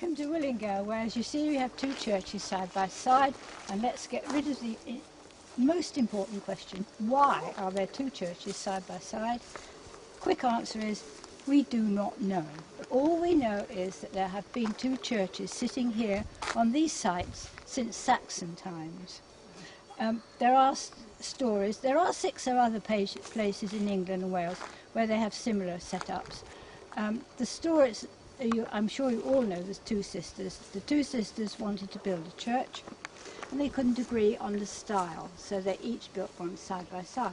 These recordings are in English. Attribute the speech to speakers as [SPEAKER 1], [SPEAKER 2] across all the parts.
[SPEAKER 1] Welcome to Willingale, where, as you see, we have two churches side by side, and let's get rid of the most important question: why are there two churches side by side? Quick answer is we do not know. But all we know is that there have been two churches sitting here on these sites since Saxon times. There are stories. There are 6 other places in England and Wales where they have similar setups. The stories, I'm sure you all know, there's two sisters. The two sisters wanted to build a church, and they couldn't agree on the style, so they each built one side by side.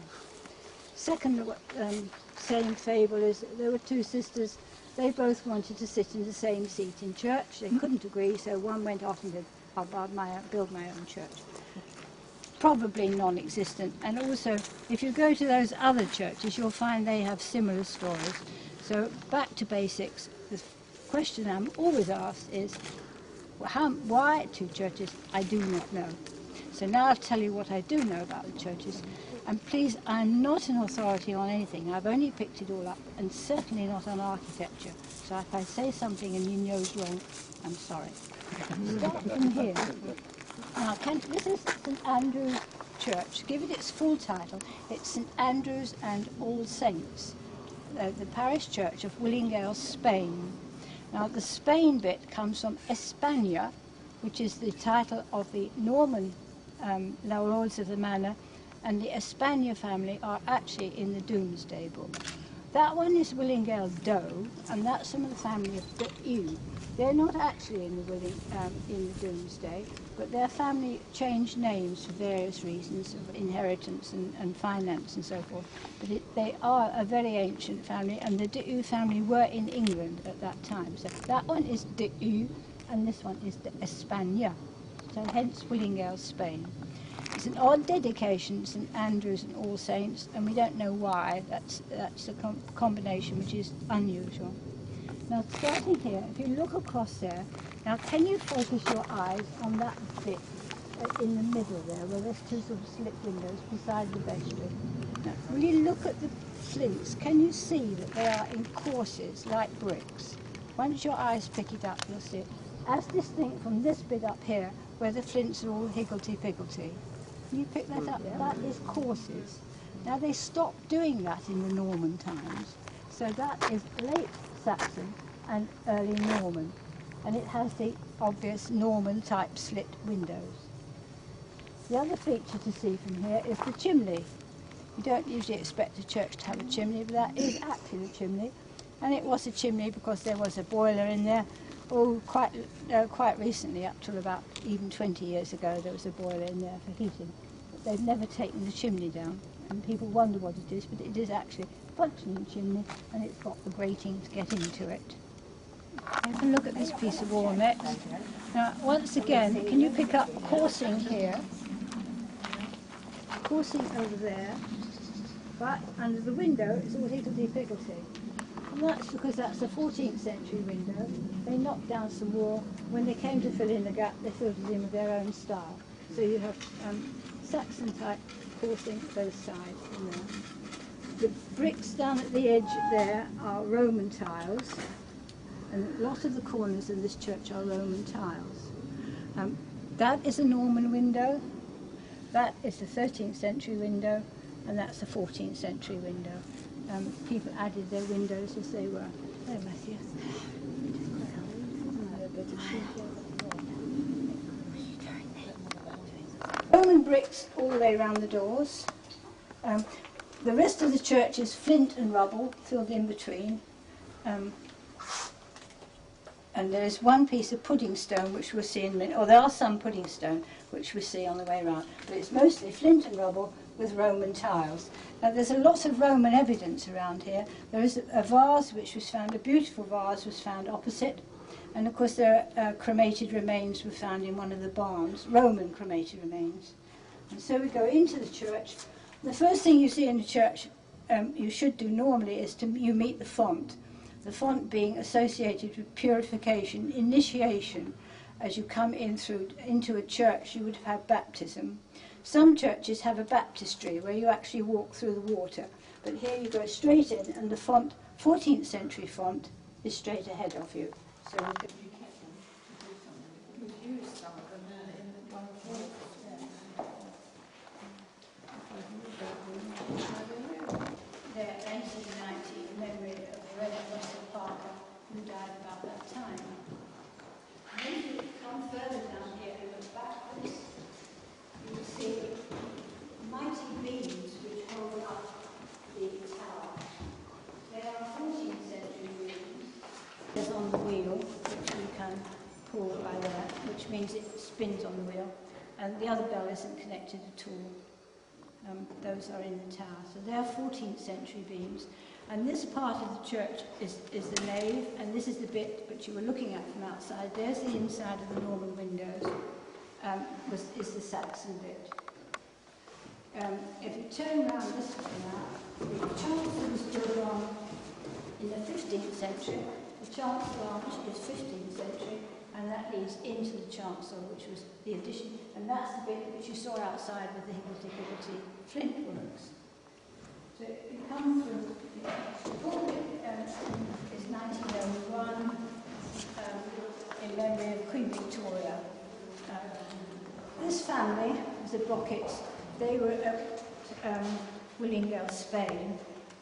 [SPEAKER 1] Second same fable is that there were two sisters. They both wanted to sit in the same seat in church. They couldn't agree, so one went off and did, I'll build my own church. Probably non-existent. And also, if you go to those other churches, you'll find they have similar stories. So back to basics. The question I'm always asked is, why two churches? I do not know. So now I'll tell you what I do know about the churches. And please, I'm not an authority on anything. I've only picked it all up, and certainly not on architecture. So if I say something and you know it's wrong, I'm sorry. Start from here. Now, this is St Andrew's Church. Give it its full title. It's St Andrew's and All Saints, the parish church of Willingale, Spain. Now, the Spain bit comes from España, which is the title of the Norman lords of the manor, and the España family are actually in the Domesday book. That one is Willingale Doe, and that's from the family of Dew. They're not actually in the Domesday, but their family changed names for various reasons of inheritance and finance and so forth. But they are a very ancient family, and the Dew family were in England at that time. So that one is Dew, and this one is de España. So hence Willingale, Spain. It's an odd dedication, St Andrews and All Saints, and we don't know why. That's a combination which is unusual. Now, starting here, if you look across there, now can you focus your eyes on that bit in the middle there, where there's two sort of slit windows beside the vestry? Now, when you look at the flints, can you see that they are in courses like bricks? Once your eyes pick it up, you'll see it. As distinct from this bit up here, where the flints are all higgledy-piggledy. Can you pick that up? That is courses. Now, they stopped doing that in the Norman times, so that is late Saxon and early Norman, and it has the obvious Norman type slit windows. The other feature to see from here is the chimney. You don't usually expect a church to have a chimney, but that is actually the chimney, and it was a chimney because there was a boiler in there. Oh, quite recently, up till about even 20 years ago, there was a boiler in there for heating. But they've never taken the chimney down, and people wonder what it is, but it is actually a functioning chimney, and it's got the grating to get into it. Have a look at this piece of wall next. Now, once again, can you pick up coursing here, coursing over there, but under the window it's all higgledy-piggledy. And that's because that's a 14th century window. They knocked down some wall. When they came to fill in the gap, they filled it in with their own style. So you have Saxon type coursing both sides in there. The bricks down at the edge there are Roman tiles, and a lot of the corners of this church are Roman tiles. That is a Norman window, that is a 13th century window, and that's a 14th century window. People added their windows as they were. Hello, Matthew. Roman bricks all the way around the doors. The rest of the church is flint and rubble filled in between. And there is one piece of pudding stone which we'll see in a minute, or there are some pudding stone which we see on the way around, but it's mostly flint and rubble with Roman tiles. Now, there's a lot of Roman evidence around here. There is a vase which was found, a beautiful vase was found opposite, and of course there are cremated remains were found in one of the barns, Roman cremated remains. And so we go into the church. The first thing you see in the church, you should do normally, is you meet the font. The font being associated with purification, initiation. As you come into a church, you would have had baptism. Some churches have a baptistry where you actually walk through the water, but here you go straight in, and the font, 14th century font, is straight ahead of you. So spins on the wheel, and the other bell isn't connected at all. Those are in the tower. So they are 14th century beams. And this part of the church is the nave, and this is the bit which you were looking at from outside. There's the inside of the Norman windows, is the Saxon bit. If you turn around this way now, the chancel was built on in the 15th century. The chancel arch is 15th century, and that leads into the chancel, which was the addition. And that's the bit which you saw outside with the higgledy-piggledy flint works. So it comes from, the pulpit is 1901, in memory of Queen Victoria. This family, the Brockets, they were at Willingale, Spain.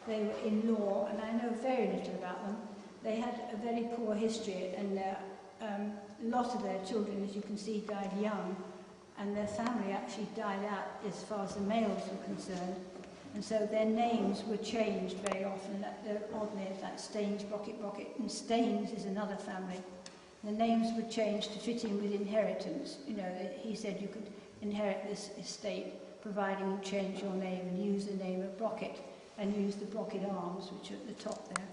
[SPEAKER 1] They were in law, and I know very little about them. They had a very poor history, and a lot of their children, as you can see, died young, and their family actually died out as far as the males were concerned. And so their names were changed very often. They're odd names like Staines, Brocket, and Staines is another family. The names were changed to fit in with inheritance. You know, he said you could inherit this estate providing you change your name and use the name of Brocket and use the Brocket arms, which are at the top there.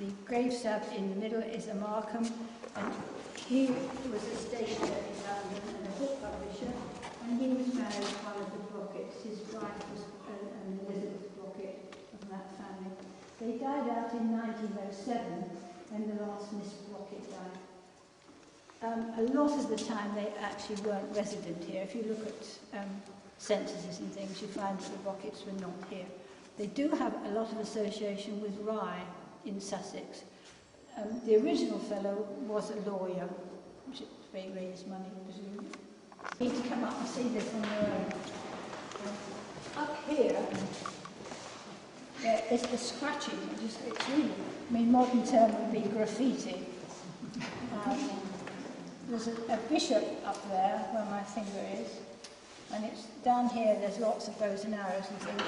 [SPEAKER 1] The gravestab in the middle is a Markham, and he was a stationer in London and a book publisher, and he was married to one of the Brockets. His wife was Elizabeth Brocket from that family. They died out in 1907, when the last Miss Brocket died. A lot of the time they actually weren't resident here. If you look at censuses and things, you find that the Brockets were not here. They do have a lot of association with Rye in Sussex. The original fellow was a lawyer, which they raised money, presumably. You need to come up and see this on your own. Up here, there is the scratching. It's really, I mean, modern term would be graffiti. There's a bishop up there where my finger is, and it's down here. There's lots of bows and arrows and things.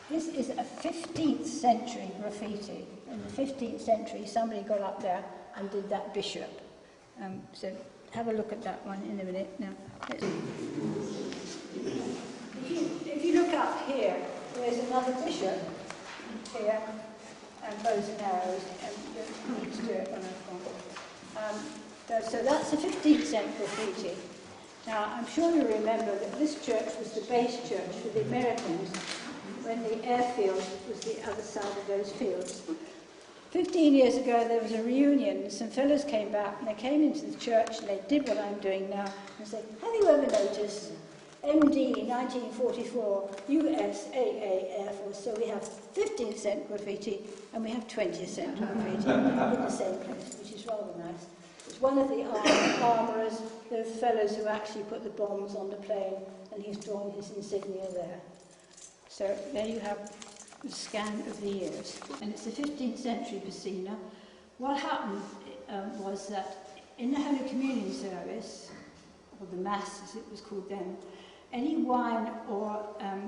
[SPEAKER 1] This is a 15th century graffiti. In the 15th century, somebody got up there and did that bishop. So have a look at that one in a minute. Now, if you look up here, there's another bishop here, and bows and arrows, and you need to do it when I've gone. So that's the 15th century graffiti. Now, I'm sure you remember that this church was the base church for the Americans when the airfield was the other side of those fields. 15 years ago, there was a reunion. Some fellows came back, and they came into the church, and they did what I'm doing now, and said, have you ever noticed MD 1944, USAA Air Force? So we have 15th century graffiti, and we have 20th century graffiti in the same place, which is rather nice. It's one of the armourers, the fellows who actually put the bombs on the plane, and he's drawn his insignia there. So there you have the scan of the years. And it's the 15th century piscina. What happened was that in the Holy Communion service, or the Mass as it was called then, any wine or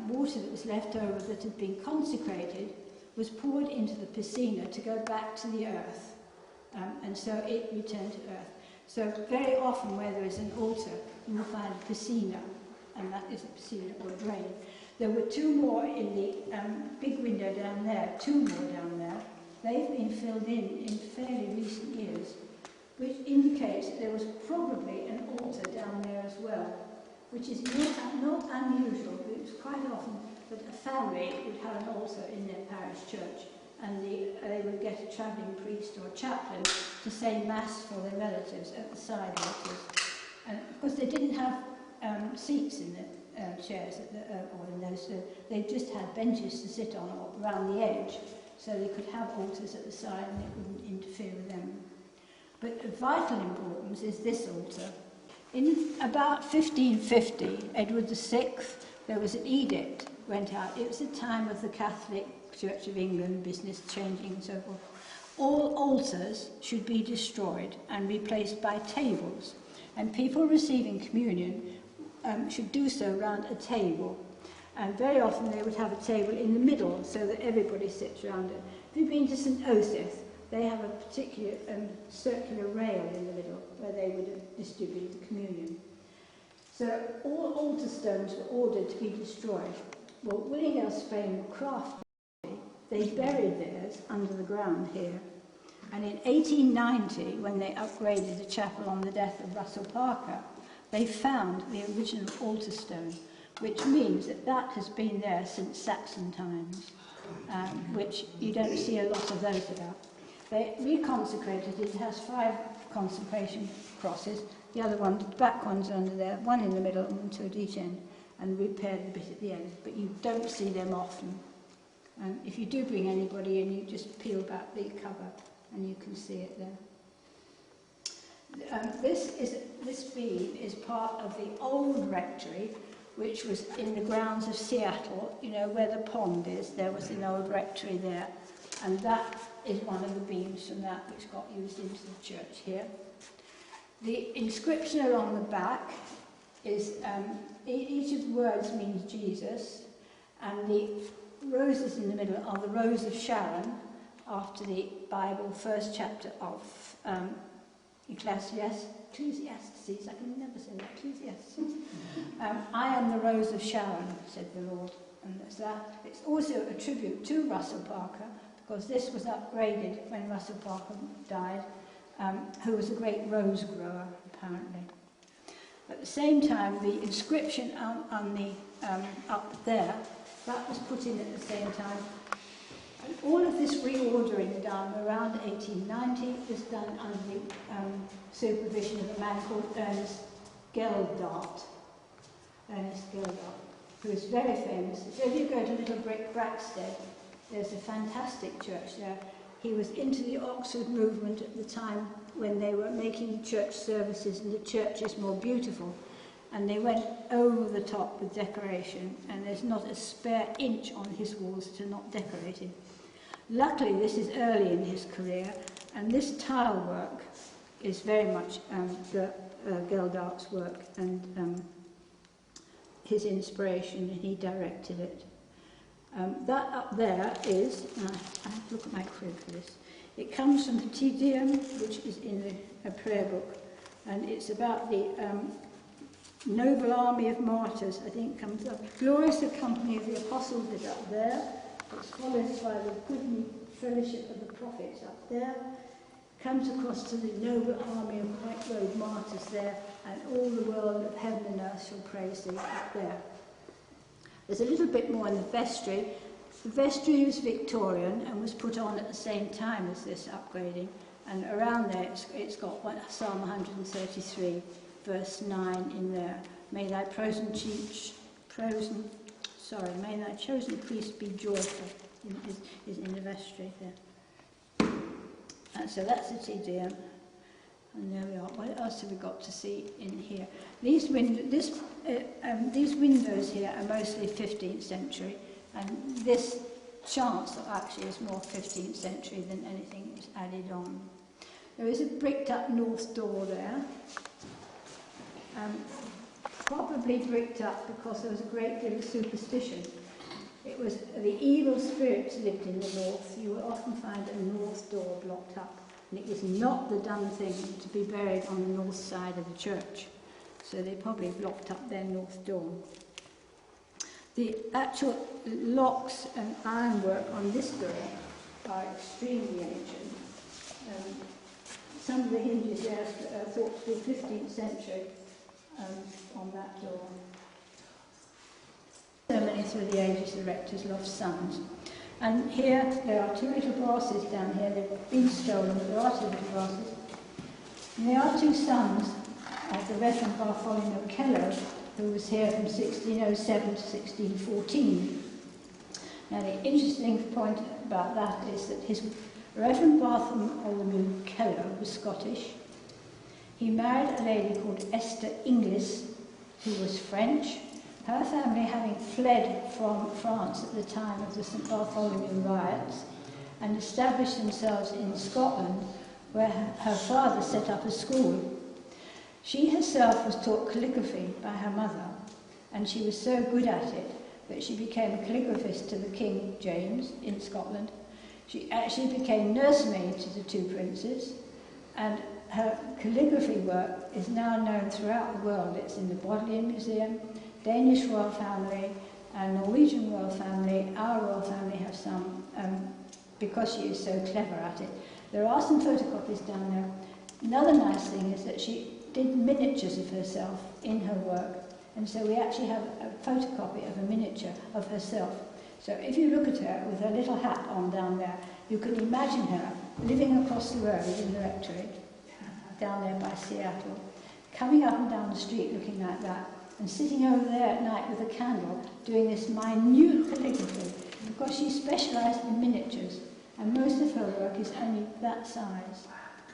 [SPEAKER 1] water that was left over that had been consecrated was poured into the piscina to go back to the earth. And so it returned to earth. So very often where there is an altar, you will find a piscina, and that is a piscina or a drain. There were two more in the big window down there, two more down there. They've been filled in fairly recent years, which indicates that there was probably an altar down there as well, which is not unusual, but it's quite often that a family would have an altar in their parish church, and they would get a travelling priest or a chaplain to say Mass for their relatives at the side altars. And of course they didn't have seats in the chairs or in those, they just had benches to sit on or around the edge, so they could have altars at the side and it wouldn't interfere with them. But of vital importance is this altar. In about 1550, Edward VI, there was an edict went out. It was the time of the Catholic Church of England, business changing and so forth. All altars should be destroyed and replaced by tables, and people receiving communion should do so round a table. And very often they would have a table in the middle so that everybody sits around it. If you've been to St. Osyth, they have a particular circular rail in the middle where they would distribute the communion. So all altar stones were ordered to be destroyed. Well, Willingale, Spain were crafty. They buried theirs under the ground here. And in 1890, when they upgraded the chapel on the death of Russell Parker, they found the original altar stone, which means that that has been there since Saxon times, which you don't see a lot of those about. They reconsecrated it. It has 5 consecration crosses. The other one, the back ones are under there, one in the middle and 2 at each end, and repaired the bit at the end. But you don't see them often. And if you do bring anybody in, you just peel back the cover and you can see it there. This beam is part of the old rectory, which was in the grounds of Seattle, you know, where the pond is. There was an old rectory there, and that is one of the beams from that which got used into the church here. The inscription along the back is, each of the words means Jesus, and the roses in the middle are the Rose of Sharon, after the Bible, first chapter of Ecclesiastes, I can never say that, Ecclesiastes. I am the Rose of Sharon, said the Lord. And that's that. It's also a tribute to Russell Parker, because this was upgraded when Russell Parker died, who was a great rose grower, apparently. At the same time, the inscription on the up there, that was put in at the same time. And all of this reordering done around 1890 was done under the supervision of a man called Ernest Geldart, who is very famous. So if you go to Little Brick Braxted, there's a fantastic church there. He was into the Oxford movement at the time when they were making church services and the churches more beautiful. And they went over the top with decoration, and there's not a spare inch on his walls to not decorate him. Luckily, this is early in his career, and this tile work is very much Geldart's work and his inspiration, and he directed it. That up there is, I have to look at my crib for this, it comes from the Te Deum, which is in a prayer book, and it's about the noble army of martyrs, I think, comes up. Glorious company of the apostles is up there. It's followed by the goodly fellowship of the prophets up there. Comes across to the noble army of white robed martyrs there, and all the world of heaven and earth shall praise thee up there. There's a little bit more in the vestry. The vestry was Victorian and was put on at the same time as this upgrading, and around there it's got Psalm 133, verse 9 in there. May thy may thy chosen priest be joyful, is in the vestry there. And so that's the Te Deum. And there we are. What else have we got to see in here? These windows here are mostly 15th century, and this chancel actually is more 15th century than anything that's added on. There is a bricked up north door there. Probably bricked up because there was a great deal of superstition. It was the evil spirits lived in the north. You will often find a north door blocked up, and it was not the done thing to be buried on the north side of the church. So they probably blocked up their north door. The actual locks and ironwork on this door are extremely ancient. Some of the hinges there are thought to be 15th century. On that door. Ceremony through the ages, the rector's lost sons. And here there are 2 little brasses down here. They've been stolen, but there are 2 little brasses. And they are 2 sons of the Reverend Bartholomew Keller, who was here from 1607 to 1614. Now the interesting point about that is that his Reverend Bartholomew Keller was Scottish. He married a lady called Esther Inglis, who was French. Her family having fled from France at the time of the St. Bartholomew riots and established themselves in Scotland, where her father set up a school. She herself was taught calligraphy by her mother, and she was so good at it that she became a calligraphist to the King James in Scotland. She actually became nursemaid to the 2 princes, and her calligraphy work is now known throughout the world. It's in the Bodleian Museum, Danish royal family, and Norwegian royal family. Our royal family have some, because she is so clever at it. There are some photocopies down there. Another nice thing is that she did miniatures of herself in her work, and so we actually have a photocopy of a miniature of herself. So if you look at her with her little hat on down there, you can imagine her living across the road in the rectory, down there by Seattle, coming up and down the street looking like that, and sitting over there at night with a candle doing this minute calligraphy, because she specialised in miniatures, and most of her work is only that size.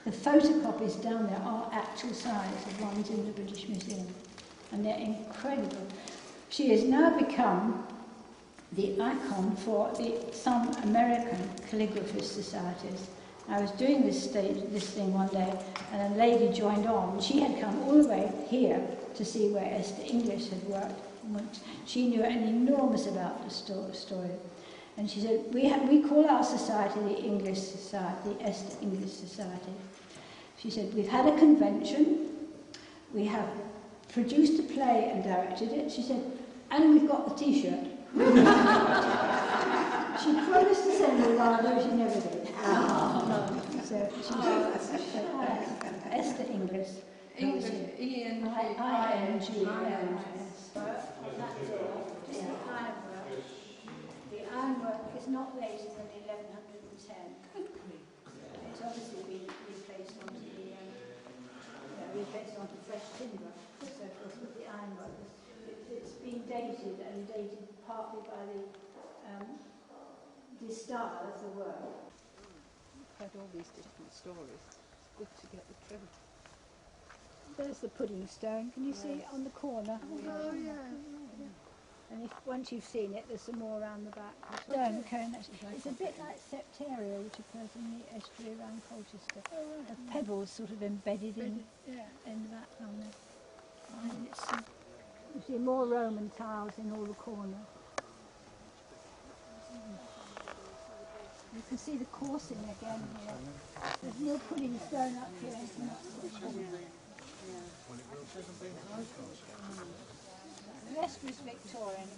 [SPEAKER 1] The photocopies down there are actual size of ones in the British Museum, and they're incredible. She has now become the icon for some American calligraphist societies. I was doing this thing one day, and a lady joined on. She had come all the way here to see where Esther English had worked. She knew an enormous about the story. And she said, we call our society the English Society, the Esther English Society. She said, we've had a convention, we have produced a play and directed it. She said, and we've got the T-shirt. She promised to send me one, though she never did. So she said, Esther English.
[SPEAKER 2] English, E-N-G.
[SPEAKER 1] I-N-G-L. The ironwork is not later than 1110. It's obviously been replaced onto fresh timber. So of course with the ironwork, it's been dated and dated partly by the style of the work.
[SPEAKER 2] We've had all these different stories. It's good to get the truth.
[SPEAKER 1] There's the pudding stone. Can you see it on the corner?
[SPEAKER 2] Oh, yeah.
[SPEAKER 1] And once you've seen it, there's some more around the back. Stone cone. It's a bit like septaria, which occurs in the estuary around Colchester. The pebbles sort of embedded in that down there. And you see more Roman tiles in all the corners. You can see the coursing again here. There's no pudding stone up here. The rest was Victorian.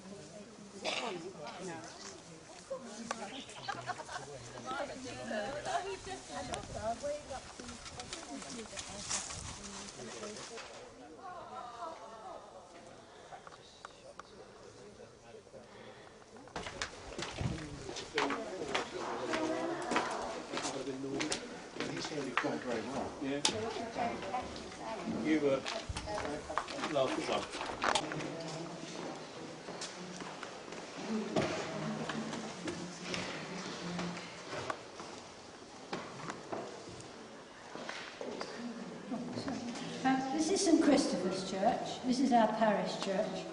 [SPEAKER 3] Very well. Yeah. You were last one.
[SPEAKER 1] This is St Christopher's Church. This is our parish church.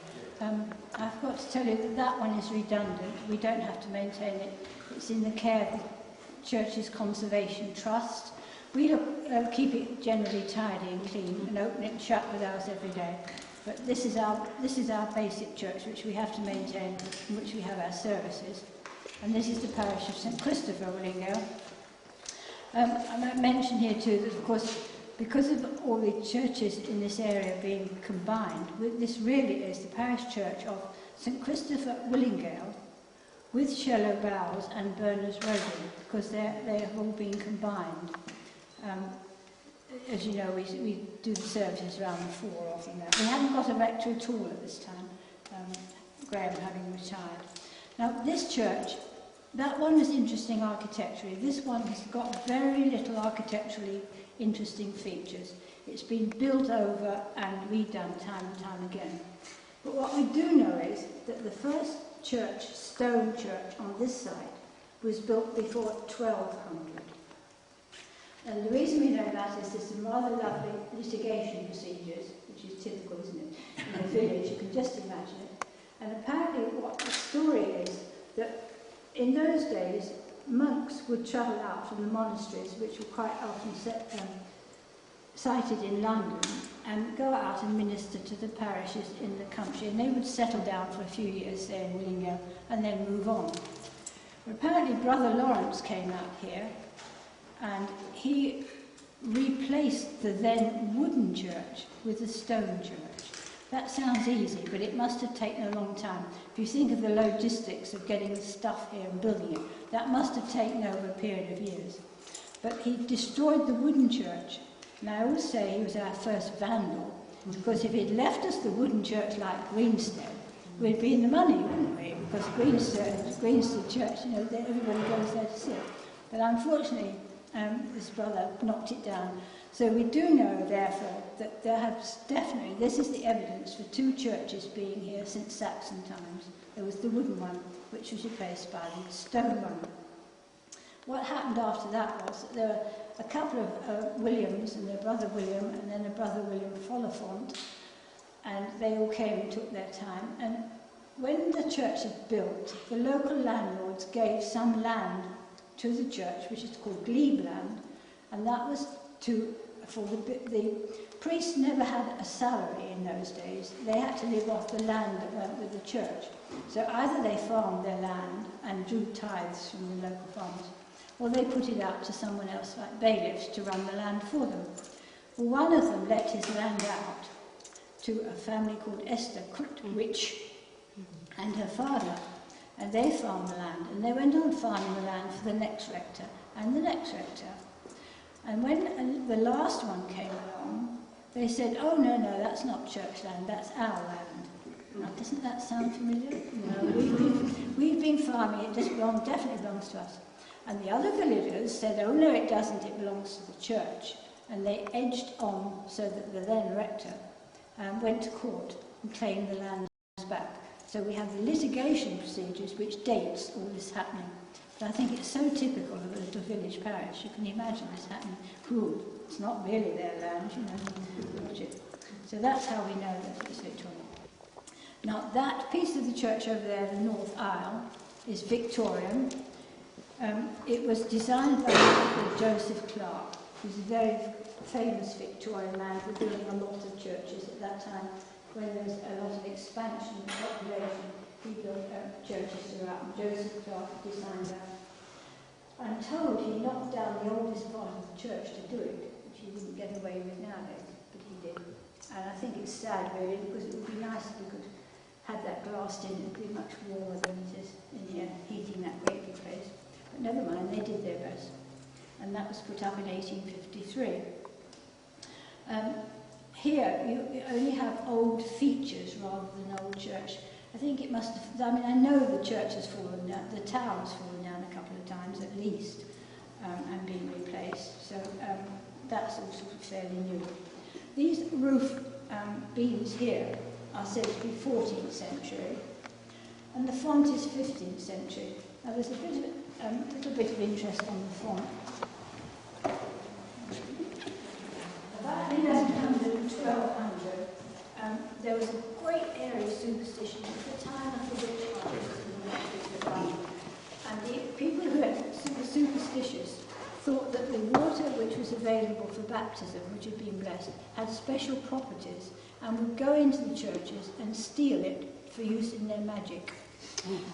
[SPEAKER 1] I've got to tell you that that one is redundant. We don't have to maintain it. It's in the care of the church's conservation trust. We keep it generally tidy and clean and open it and shut with ours every day. But this is our basic church, which we have to maintain, in which we have our services. And this is the parish of St Christopher, Willingale. I might mention here too that, of course, because of all the churches in this area being combined, this really is the parish church of St Christopher, Willingale, with Shellow Bowes and Berners Roden, because they have all been combined. As you know, we do the services around the 4 often now. We haven't got a rector at all at this time, Graham having retired. Now, this church, that one is interesting architecturally. This one has got very little architecturally interesting features. It's been built over and redone time and time again. But what we do know is that the first church, stone church, on this site was built before 1200. And the reason we know that is there's some rather lovely litigation procedures, which is typical, isn't it, in a village, you can just imagine it. And apparently what the story is, that in those days, monks would travel out from the monasteries, which were quite often sited in London, and go out and minister to the parishes in the country. And they would settle down for a few years there in Willingale, and then move on. But apparently Brother Lawrence came out here, and he replaced the then wooden church with a stone church. That sounds easy, but it must have taken a long time. If you think of the logistics of getting the stuff here and building it, that must have taken over a period of years. But he destroyed the wooden church. And I always say he was our first vandal, because if he'd left us the wooden church like Greenstead, we'd be in the money, wouldn't we? Because Greenstead Church, you know, everybody goes there to see it. But unfortunately, this brother knocked it down. So we do know, therefore, that there has definitely, this is the evidence for two churches being here since Saxon times. There was the wooden one, which was replaced by the stone one. What happened after that was that there were a couple of Williams, and their brother William, and then a brother William Folifont, and they all came and took their time. And when the church had built, the local landlords gave some land to the church, which is called glebe land, and that was for the priests never had a salary in those days. They had to live off the land that went with the church. So either they farmed their land and drew tithes from the local farmers, or they put it out to someone else, like bailiffs, to run the land for them. Well, one of them let his land out to a family called Esther Krutwich and her father, and they farmed the land, and they went on farming the land for the next rector and the next rector. And when the last one came along, they said, oh, no, that's not church land, that's our land. Now, doesn't that sound familiar? No, we've been farming, it definitely belongs to us. And the other villagers said, oh, no, it doesn't, it belongs to the church. And they edged on so that the then rector went to court and claimed the land back. So we have the litigation procedures which dates all this happening. But I think it's so typical of a little village parish. You can imagine this happening. Ooh, it's not really their land, you know. So that's how we know that it's Victorian. Now that piece of the church over there, the north aisle, is Victorian. It was designed by Joseph Clark, who's a very famous Victorian man for building a lot of churches at that time. When there was a lot of expansion of population, he built churches throughout, and Joseph Clark designed that. I'm told he knocked down the oldest part of the church to do it, which he wouldn't get away with nowadays, but he did. And I think it's sad, really, because it would be nice if we could have that glassed in. It would be much warmer than it is in here, heating that great big place. But never mind, they did their best. And that was put up in 1853. Here, you only have old features rather than old church. I think it must have, I mean, I know the church has fallen down, the tower's fallen down a couple of times at least, and been replaced. So that's all sort of fairly new. These roof beams here are said to be 14th century, and the font is 15th century. Now there's a little bit of interest on the font. About 1100 and 1200, there was a great area of superstition at the time of the witch hunt. And the people who were superstitious thought that the water which was available for baptism, which had been blessed, had special properties and would go into the churches and steal it for use in their magic.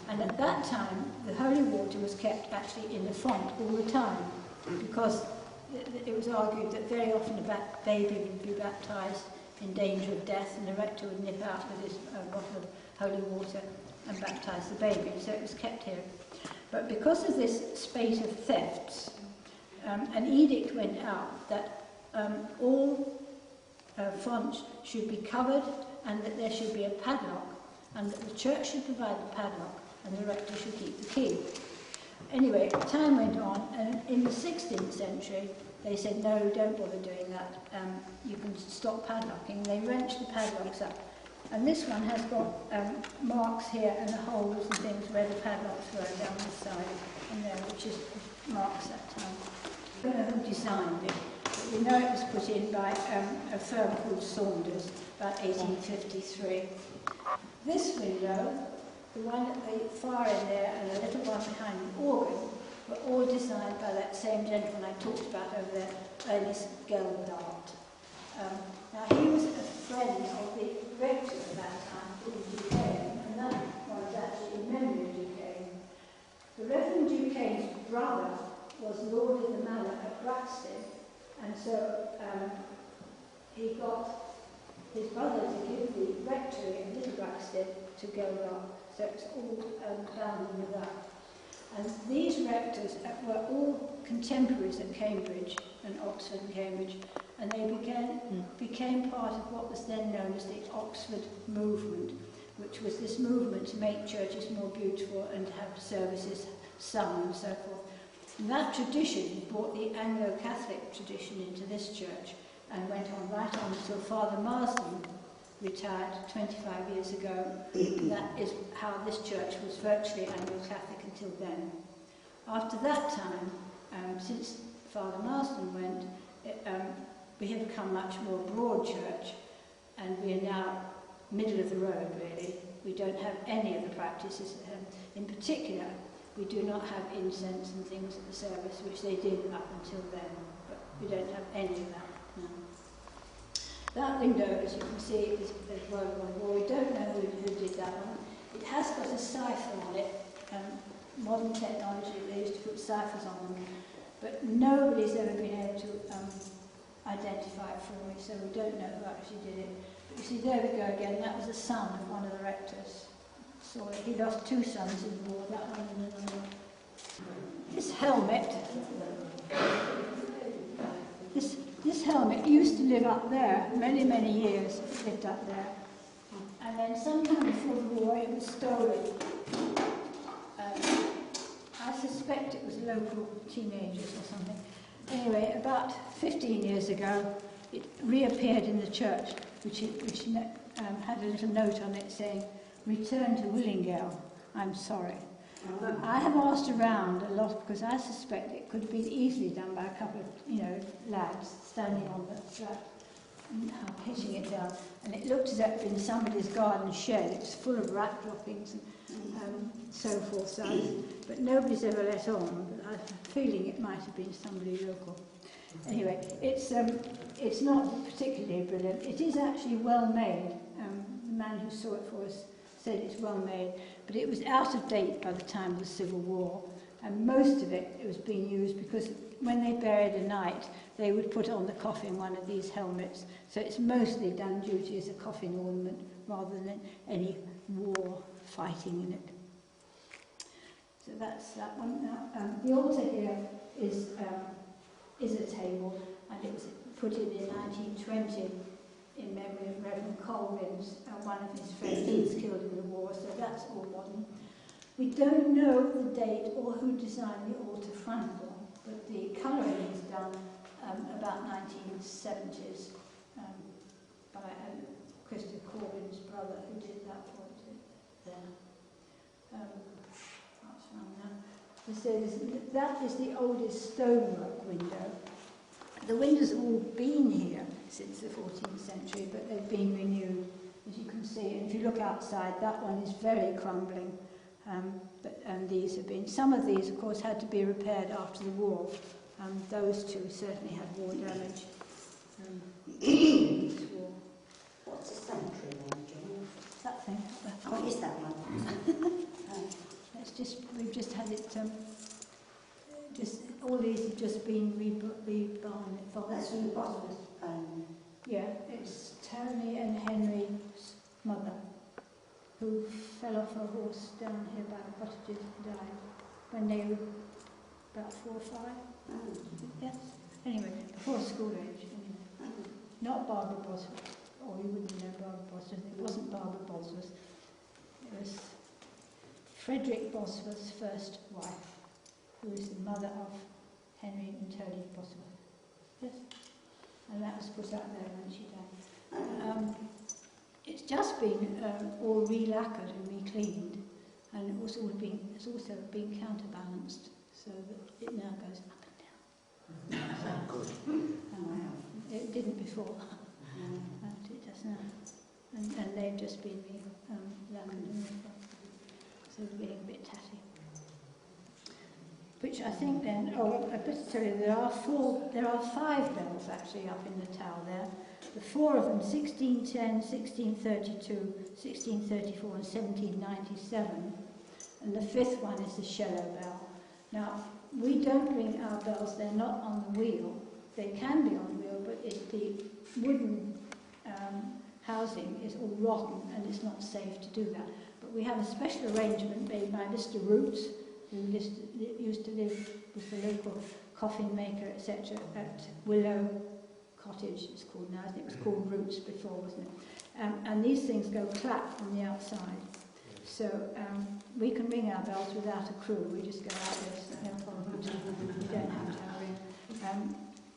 [SPEAKER 1] And at that time, the holy water was kept actually in the font all the time, because it was argued that very often a baby would be baptised in danger of death, and the rector would nip out with his bottle of holy water and baptise the baby, so it was kept here. But because of this spate of thefts, an edict went out that all fonts should be covered and that there should be a padlock, and that the church should provide the padlock and the rector should keep the key. Anyway, time went on, and in the 16th century, they said, no, don't bother doing that. You can stop padlocking. They wrenched the padlocks up. And this one has got marks here and the holes and things where the padlocks were down the side and there, which is marks that time. I don't know who designed it, but we know it was put in by a firm called Saunders, about 1853. This window, the one at the far end there and the little one behind the organ, were all designed by that same gentleman I talked about over there, Ernest Geldart. Now he was a friend of the rector at that time, called Duquesne, and that one is actually in memory of Duquesne. The Reverend Duquesne's brother was Lord of the Manor at Braxton, And so he got his brother to give the rectory of Little Blackstead to Gelrock, so it's all bound with that. And these rectors were all contemporaries at Cambridge and Oxford and Cambridge, and they became part of what was then known as the Oxford movement, which was this movement to make churches more beautiful and to have services sung and so forth. And that tradition brought the Anglo-Catholic tradition into this church and went on right on until Father Marsden retired 25 years ago. That is how this church was virtually Anglo-Catholic until then. After that time, since Father Marsden went, we have become much more broad church, and we are now middle of the road, really. We don't have any of the practices. In particular, we do not have incense and things at the service, which they did up until then, but we don't have any of that now. That window, as you can see, is World War. We don't know who did that one. It has got a cipher on it. Modern technology, they used to put ciphers on them, but nobody's ever been able to identify it for me, so we don't know who actually did it. But you see, there we go again. That was the son of one of the rectors. So he lost two sons in the war, that one and another. This helmet, this helmet used to live up there, many, many years it lived up there. And then sometime before the war it was stolen. I suspect it was local teenagers or something. Anyway, about 15 years ago it reappeared in the church, which had a little note on it saying, "Return to Willingale, I'm sorry." But I have asked around a lot because I suspect it could have been easily done by a couple of, lads standing on the flat and hitting it down. And it looked as though it had been somebody's garden shed. It was full of rat droppings and so forth. So but nobody's ever let on. But I have a feeling it might have been somebody local. Anyway, it's not particularly brilliant. It is actually well made. The man who saw it for us said it's well made, but it was out of date by the time of the Civil War, and most of it was being used because when they buried a knight, they would put on the coffin one of these helmets, so it's mostly done duty as a coffin ornament rather than any war fighting in it. So that's that one. Now, the altar here is a table, and it was put in 1920 in memory of Reverend Colvins, one of his friends who was killed in the war, so that's all modern. We don't know the date or who designed the altar frontal, but the colouring is done about 1970s by Christopher Colvin's brother, who did that for it there. That's around now. So that is the oldest stonework window. The windows have all been here since the 14th century, but they've been renewed, as you can see. And if you look outside, that one is very crumbling. But these have been, some of these, of course, had to be repaired after the war. Those two certainly had war damage.
[SPEAKER 4] What's the sanctuary one, John?
[SPEAKER 1] That thing.
[SPEAKER 4] What is that one?
[SPEAKER 1] We've just had it. All these have just been rebarned.
[SPEAKER 4] That's from the bottom.
[SPEAKER 1] Yeah, it's Tony and Henry's mother, who fell off her horse down here by the cottages and died when they were about 4 or 5. Yes. Anyway, before school age. Anyway. Not Barbara Bosworth, or you wouldn't know Barbara Bosworth. It wasn't Barbara Bosworth. It was Frederick Bosworth's first wife, who is the mother of Henry and Tony Bosworth. Yes? And that was put out there when she died. It's just been all re-lacquered and re-cleaned, and it's also been counterbalanced, so that it now goes up and down.
[SPEAKER 4] Good.
[SPEAKER 1] It didn't before, and it does now. And they've just been re-lacquered and re-cleaned, so they're getting a bit tatty. Which I think then, I better tell you, there are 5 bells actually up in the tower there. The 4 of them, 1610, 1632, 1634 and 1797. And the 5th one is the Shellow Bell. Now, we don't ring our bells, they're not on the wheel. they can be on wheel, but the wooden housing is all rotten and it's not safe to do that. But we have a special arrangement made by Mr. Roots, who used to live with the local coffin maker, etc., at Willow Cottage, it's called now. I think it was called Roots before, wasn't it? And these things go clap on the outside. So we can ring our bells without a crew. We just go out there, no problem. We don't have to have ring.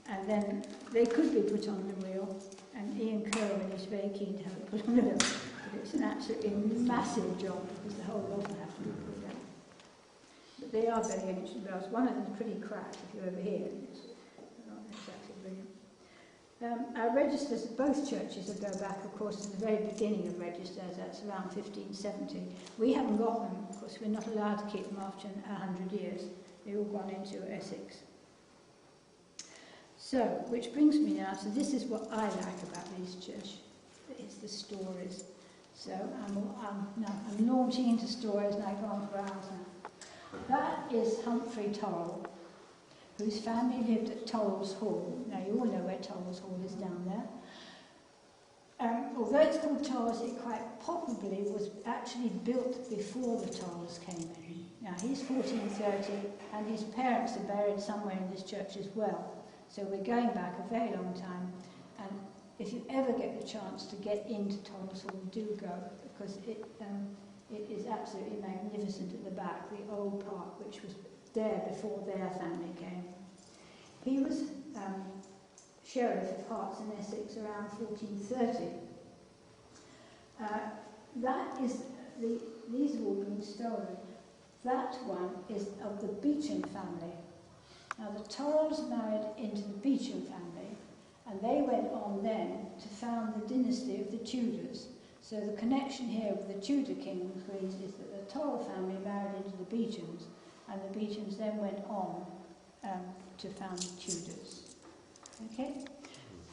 [SPEAKER 1] And then they could be put on the wheel, and Ian Kerwin is very keen to have it put on the wheel. But it's an absolutely massive job because the whole lot will have to be put down. But they are very ancient bells. One of them is pretty cracked if you ever hear it. It's not exactly brilliant. Our registers at both churches will go back, of course, to the very beginning of registers. That's around 1570. We haven't got them, of course. We're not allowed to keep them after 100 years. They've all gone into Essex. So, which brings me now to this is what I like about these churches. It's the stories. So I'm launching into stories and I go on for hours now. That is Humphrey Torrell, whose family lived at Torrell's Hall. Now you all know where Torrell's Hall is down there. Although it's called Torrell's, it quite possibly was actually built before the Torrells came in. Now he's 1430 and his parents are buried somewhere in this church as well. So we're going back a very long time, and if you ever get the chance to get into Torrell's Hall, do go, because it is absolutely magnificent at the back, the old part which was there before their family came. He was sheriff of Herts in Essex around 1430. That is, these have all been stolen. That one is of the Beauchamp family. Now the Torrells married into the Beauchamp family, and they went on then to found the dynasty of the Tudors. So the connection here with the Tudor king and queens is that the Torrell family married into the Beauchamps, and the Beauchamps then went on to found the Tudors. Okay?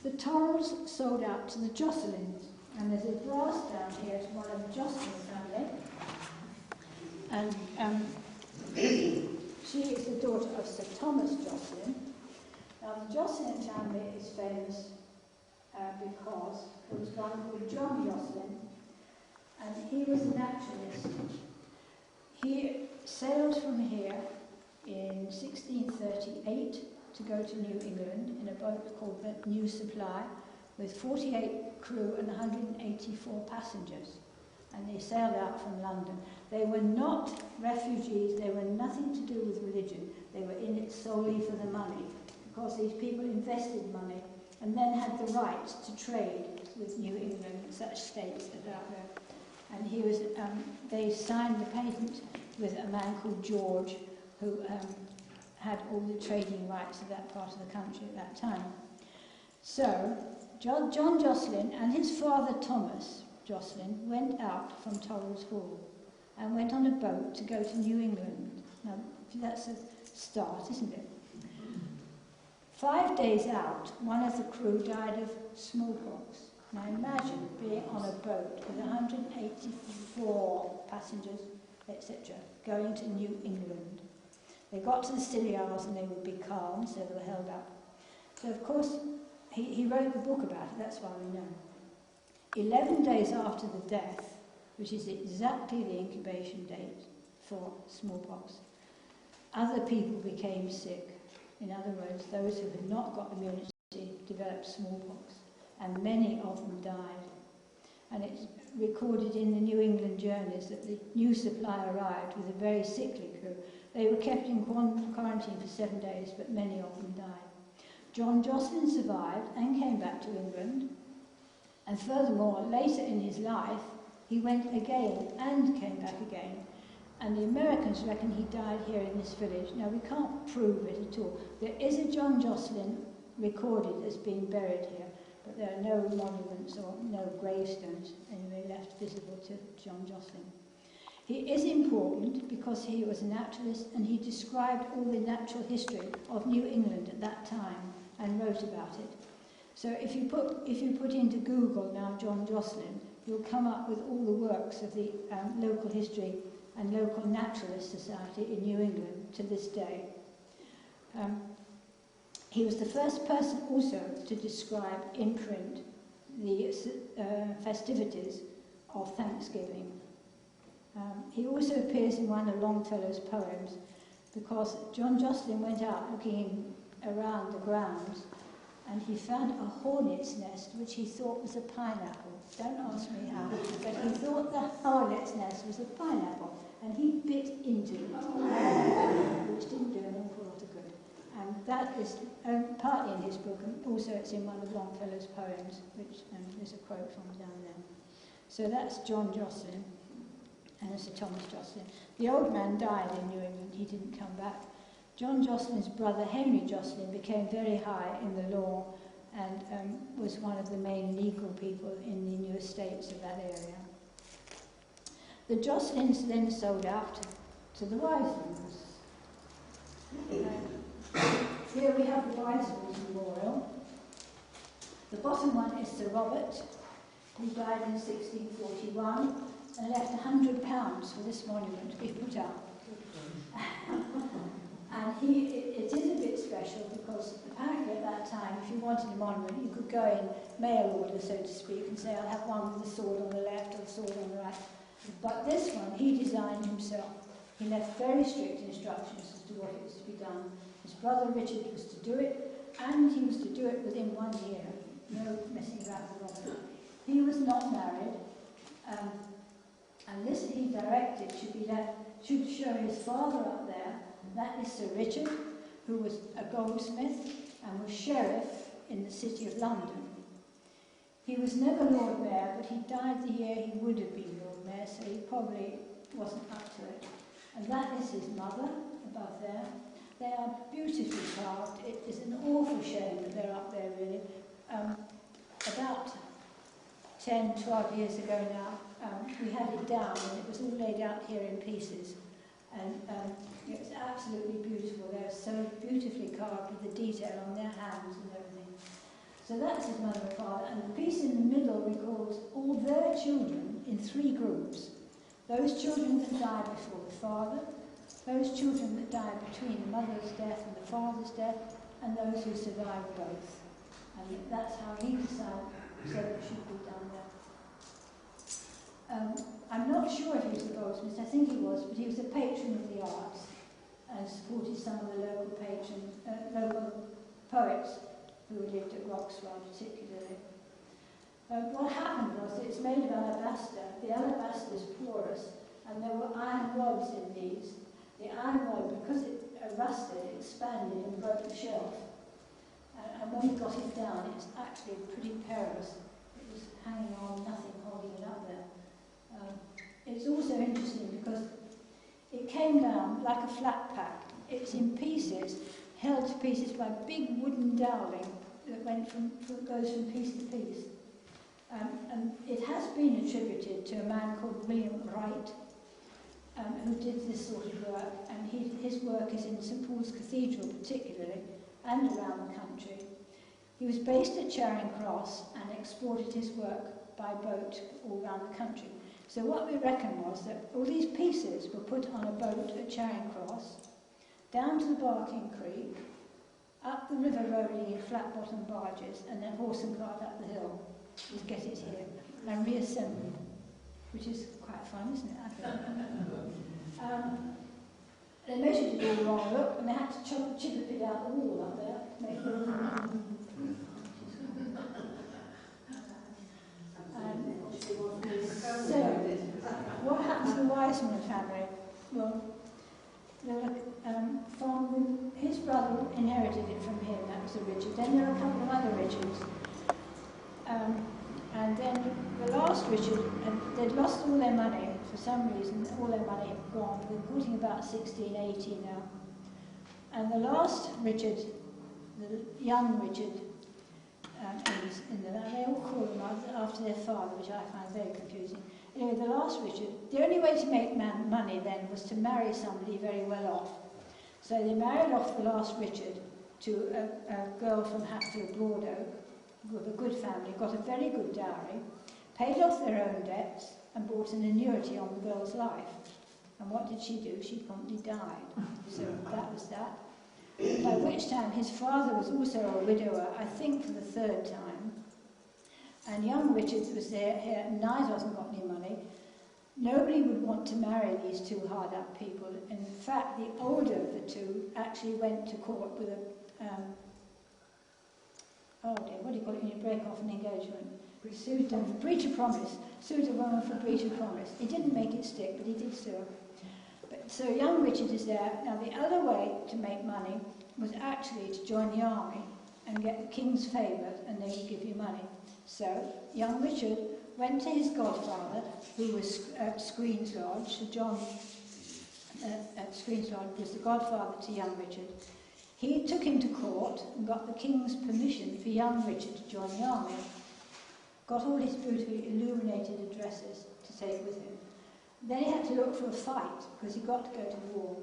[SPEAKER 1] The Torrells sold out to the Jocelins, and there's a brass down here to one of the Jocelyn family, and she is the daughter of Sir Thomas Jocelyn. Now the Jocelyn family is famous because there was one called John Jocelyn, and he was a naturalist. He sailed from here in 1638 to go to New England in a boat called the New Supply with 48 crew and 184 passengers. And they sailed out from London. They were not refugees, they were nothing to do with religion. They were in it solely for the money, because these people invested money and then had the right to trade with New England, such states that are there. And he was, they signed the patent with a man called George, who had all the trading rights of that part of the country at that time. So, John Jocelyn and his father Thomas Jocelyn went out from Torrell's Hall and went on a boat to go to New England. Now, that's a start, isn't it? 5 days out, one of the crew died of smallpox. Now imagine being on a boat with 184 passengers, etc., going to New England. They got to the Scilly Isles and they would be calm, so they were held up. So of course, he wrote the book about it, that's why we know. 11 days after the death, which is exactly the incubation date for smallpox, other people became sick. In other words, those who had not got immunity developed smallpox, and many of them died. And it's recorded in the New England journeys that the New Supply arrived with a very sickly crew. They were kept in quarantine for 7 days, but many of them died. John Jocelyn survived and came back to England. And furthermore, later in his life, he went again and came back again. And the Americans reckon he died here in this village. Now, we can't prove it at all. There is a John Jocelyn recorded as being buried here, but there are no monuments or no gravestones anyway left visible to John Jocelyn. He is important because he was a naturalist and he described all the natural history of New England at that time and wrote about it. So if you put into Google now John Jocelyn, you'll come up with all the works of the local history and local naturalist society in New England to this day. He was the first person also to describe in print the festivities of Thanksgiving. He also appears in one of Longfellow's poems because John Jocelyn went out looking around the grounds and he found a hornet's nest which he thought was a pineapple. Don't ask me how, but he thought the hornet's nest was a pineapple and he bit into it, which didn't do an awful lot of good. And that is partly in his book, and also it's in one of Longfellow's poems, which there's a quote from down there. So that's John Jocelyn and Sir Thomas Jocelyn. The old man died in New England, he didn't come back. John Jocelyn's brother Henry Jocelyn became very high in the law and was one of the main legal people in the new estates of that area. The Jocelyn's then sold out to the Wisemans. Here we have the Wisemans Memorial. The bottom one is Sir Robert, who died in 1641 and left £100 for this monument to be put up. And it is a bit special because apparently at that time, if you wanted a monument, you could go in mail order, so to speak, and say, I'll have one with the sword on the left or the sword on the right. But this one, he designed himself. He left very strict instructions as to what it was to be done. His brother Richard was to do it, and he was to do it within 1 year. No messing about with Robert. He was not married, and this he directed should show his father up there. That is Sir Richard, who was a goldsmith and was sheriff in the city of London. He was never Lord Mayor, but he died the year he would have been Lord Mayor, so he probably wasn't up to it. And that is his mother, above there. They are beautifully carved. It is an awful shame that they're up there, really. About 10, 12 years ago now, we had it down, and it was all laid out here in pieces. And it's absolutely beautiful. They're so beautifully carved with the detail on their hands and everything. So that's his mother and father. And the piece in the middle recalls all their children in 3 groups. Those children that died before the father, those children that died between the mother's death and the father's death, and those who survived both. And that's how he decided that it should be done there. I'm not sure if he was a goldsmith, I think he was, but he was a patron of the arts and supported some of the local patrons, local poets who lived at Roxwell particularly. What happened was it's made of alabaster. The alabaster is porous, and there were iron rods in these. The iron rod, because it rusted, it expanded and broke the shelf. And when we got it down, it's actually pretty perilous. It was hanging on, nothing holding it up there. It's also interesting because it came down like a flat pack. It's in pieces, held to pieces by big wooden dowling that goes from piece to piece. And it has been attributed to a man called William Wright, who did this sort of work, and his work is in St Paul's Cathedral particularly, and around the country. He was based at Charing Cross and exported his work by boat all around the country. So what we reckon was that all these pieces were put on a boat at Charing Cross, down to the Barking Creek, up the river rolling in flat-bottom barges, and then horse and cart up the hill to get it here, and reassembled, which is quite fun, isn't it, I think. They measured it all wrong, look, and they had to chip a bit out the wall up there to make it. So, what happened to the Wiseman family? Well, his brother inherited it from him, that was a Richard. Then there were a couple of other Richards. And then the last Richard, they'd lost all their money for some reason, all their money had gone. We're talking about 1680 now. And the last Richard, the young Richard, they all call them after their father, which I find very confusing. Anyway, the last Richard, the only way to make money then was to marry somebody very well off. So they married off the last Richard to a girl from Hatfield Broadoak, with a good family, got a very good dowry, paid off their own debts, and bought an annuity on the girl's life. And what did she do? She promptly died. So that was that. by which time his father was also a widower, I think for the third time. And young Richard was there, and neither hasn't got any money. Nobody would want to marry these two hard-up people. In fact, the older of the two actually went to court with a, what do you call it when you break off an engagement? Sued them for breach of promise. Sued a woman for breach of promise. He didn't make it stick, but he did sue her. So young Richard is there. Now the other way to make money was actually to join the army and get the king's favour, and they would give you money. So young Richard went to his godfather, who was at Screen's Lodge. Sir John at Screen's Lodge was the godfather to young Richard. He took him to court and got the king's permission for young Richard to join the army. Got all his beautifully illuminated addresses to take with him. Then he had to look for a fight, because he got to go to war.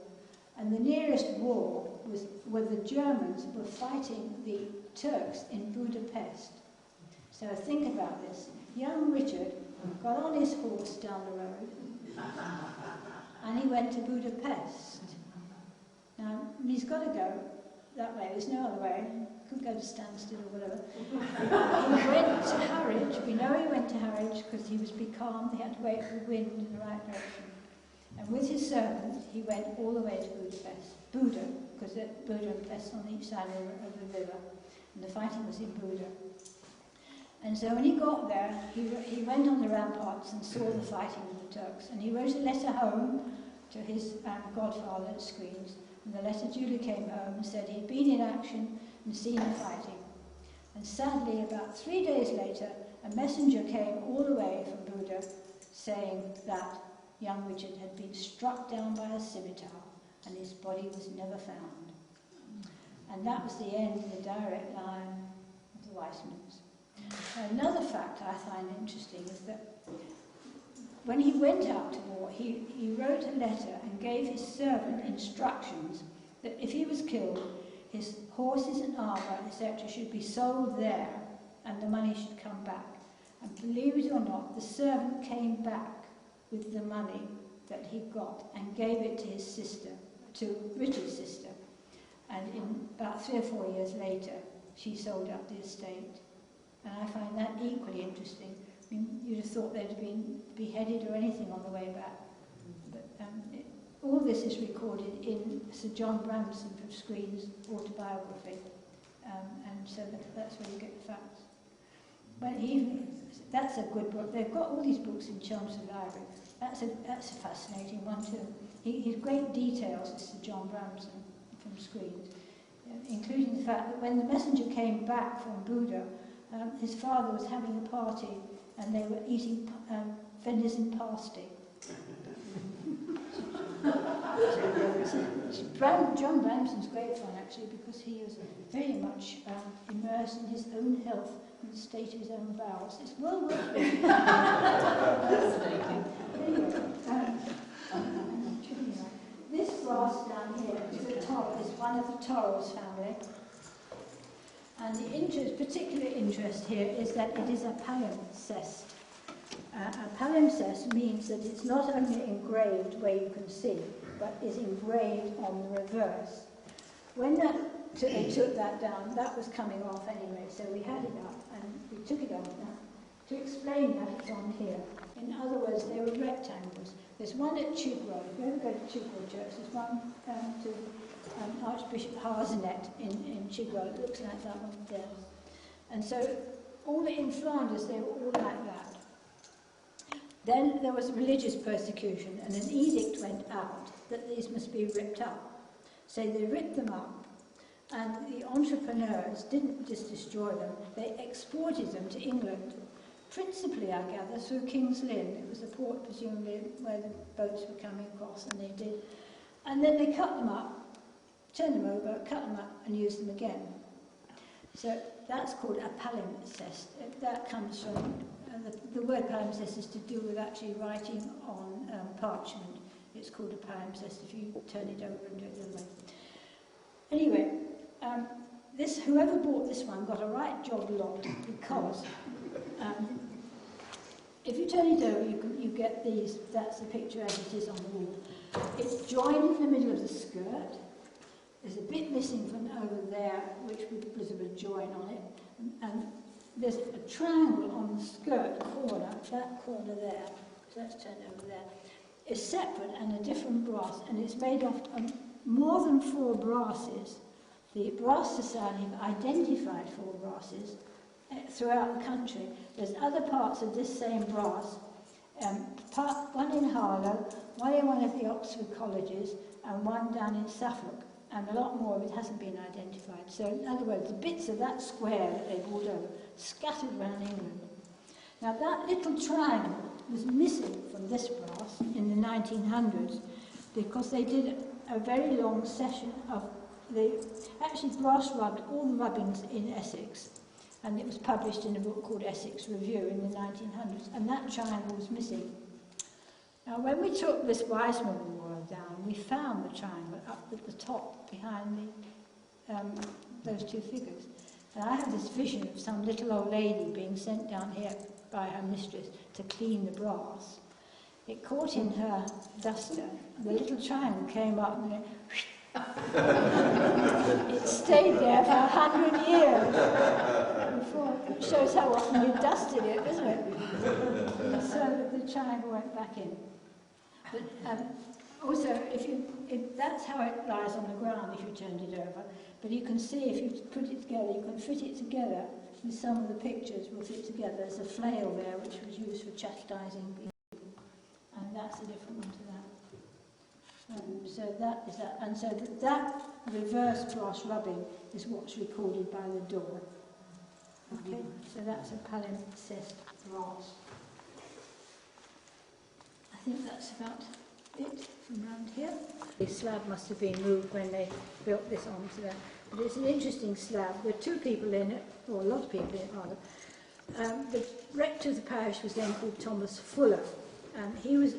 [SPEAKER 1] And the nearest war was where the Germans were fighting the Turks in Budapest. So think about this. Young Richard got on his horse down the road and he went to Budapest. Now, he's got to go that way. There's no other way. He couldn't go to Stansted or whatever. He went to Harwich. We know he went to Harwich because he was becalmed. He had to wait for the wind in the right direction. And with his servant, he went all the way to Budapest. Buda, because Buda and Pest on each side of the river. And the fighting was in Buda. And so when he got there, he went on the ramparts and saw the fighting with the Turks. And he wrote a letter home to his godfather at Screens. And the letter duly came home and said he'd been in action and seen the fighting. And sadly, about 3 days later, a messenger came all the way from Buda saying that young Richard had been struck down by a scimitar and his body was never found. And that was the end of the direct line of the Weissmans. Another fact I find interesting is that when he went out to war, he wrote a letter and gave his servant instructions that if he was killed, his horses and armour, etc., should be sold there and the money should come back. And believe it or not, the servant came back with the money that he got and gave it to his sister, to Richard's sister. And in about 3 or 4 years later, she sold up the estate. And I find that equally interesting. I mean, you'd have thought they'd have been beheaded or anything on the way back. But all this is recorded in Sir John Bramson from Screen's autobiography. And so that's where you get the facts. Well, that's a good book. They've got all these books in Chelmsford Library. That's a fascinating one too. He's great details, Sir John Bramson from Screen's, including the fact that when the messenger came back from Buda, his father was having a party and they were eating venison pasty. John Bramson's great fun actually, because he was very much immersed in his own health and the state of his own bowels. It's well worth it. This glass down here is one of the Torres family. And the particular interest here is that it is a palimpsest. A palimpsest means that it's not only engraved where you can see, but is engraved on the reverse. When they took that down, that was coming off anyway, so we had it up and we took it off now. To explain that, it's on here. In other words, they were rectangles. There's one at Chigwell. If you ever go to Chigwell Church, there's one to Archbishop Harzenet in Chigwell. It looks like that one there. And so all in Flanders, they were all like that. Then there was religious persecution, and an edict went out that these must be ripped up. So they ripped them up, and the entrepreneurs didn't just destroy them, they exported them to England. Principally, I gather, through King's Lynn. It was the port, presumably, where the boats were coming across, and they did. And then they cut them up, turned them over, cut them up, and used them again. So that's called a palimpsest. That comes from, the word palimpsest is to do with actually writing on parchment. It's called a palimpsest if you turn it over and do it the other way. Anyway, whoever bought this one got a right job lot, because if you turn it over, you get these. That's the picture as it is on the wall. It's joined in the middle of the skirt. There's a bit missing from over there, which was a join on it, and there's a triangle on the skirt corner, that corner there, so let's turn over there, is separate and a different brass, and it's made of more than 4 brasses. The Brass Society have identified 4 brasses throughout the country. There's other parts of this same brass, one in Harlow, one in one of the Oxford colleges, and one down in Suffolk, and a lot more of it hasn't been identified. So in other words, the bits of that square that they brought over, scattered around England. Now that little triangle was missing from this brass in the 1900s because they did a very long session of, they actually brass rubbed all the rubbings in Essex, and it was published in a book called Essex Review in the 1900s, and that triangle was missing. Now when we took this Wiseman Memorial down, we found the triangle up at the top behind those 2 figures. And I had this vision of some little old lady being sent down here by her mistress to clean the brass. It caught in her duster, and the little triangle came up and it stayed there for 100 years before. It shows how often you dusted it, doesn't it? And so the triangle went back in. But also, if that's how it lies on the ground if you turned it over. But you can see if you put it together, you can fit it together with some of the pictures will fit together. There's a flail there which was used for chastising people, and that's a different one to that. So that is that, and so that reverse brass rubbing is what's recorded by the door. Okay, so that's a palimpsest brass. I think that's about it from around here. The slab must have been moved when they built this onto that. But it's an interesting slab. There are 2 people in it, or a lot of people in it rather. The rector of the parish was then called Thomas Fuller, and he was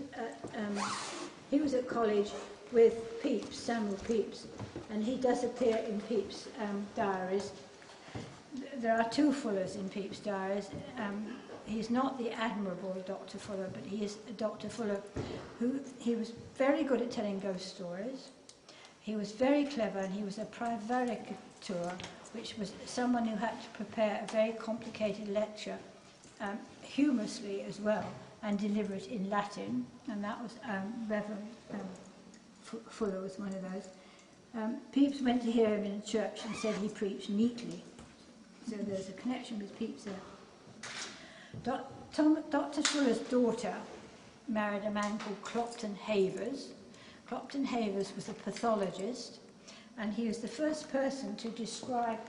[SPEAKER 1] at college with Pepys, Samuel Pepys, and he does appear in Pepys' diaries. There are 2 Fullers in Pepys' diaries. He's not the admirable Dr. Fuller, but he is a Dr. Fuller he was very good at telling ghost stories. He was very clever, and he was a prevaricator, which was someone who had to prepare a very complicated lecture, humorously as well, and deliver it in Latin, and that was Reverend Fuller was one of those. Pepys went to hear him in a church and said he preached neatly. So there's a connection with Pepys there. Dr. Fuller's daughter married a man called Clopton Havers. Clopton Havers was a pathologist, and he was the first person to describe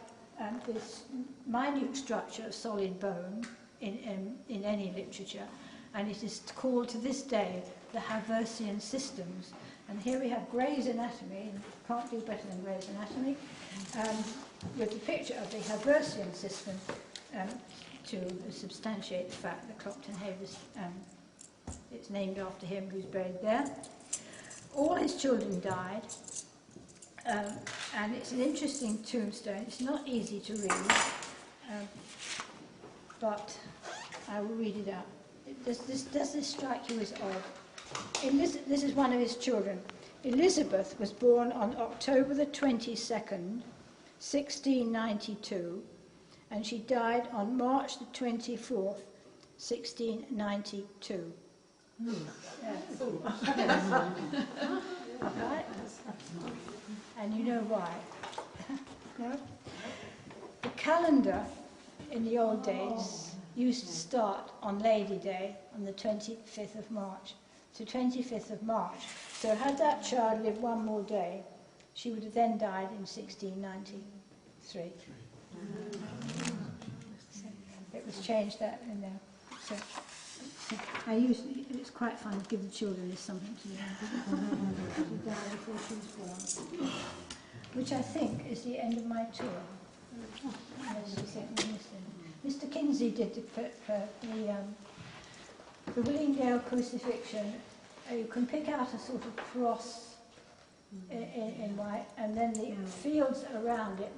[SPEAKER 1] this minute structure of solid bone in any literature, and it is called to this day the Haversian systems. And here we have Gray's Anatomy, and can't do better than Gray's Anatomy, with the picture of the Haversian system to substantiate the fact that Clopton Havers, it's named after him, who's buried there. All his children died, and it's an interesting tombstone. It's not easy to read, but I will read it out. Does this strike you as odd? This is one of his children. Elizabeth was born on October the 22nd, 1692, and she died on March the 24th, 1692. Right? And you know why? No? The calendar in the old days used to start on Lady Day on the 25th of March. To 25th of March. So had that child lived one more day, she would have then died in 1693. So it was changed that in there. So it's quite fun to give the children this something to do. She died before she was born. Which I think is the end of my tour. Mr. Kinsey did the Willingale crucifixion. You can pick out a sort of cross in white, and then the fields around it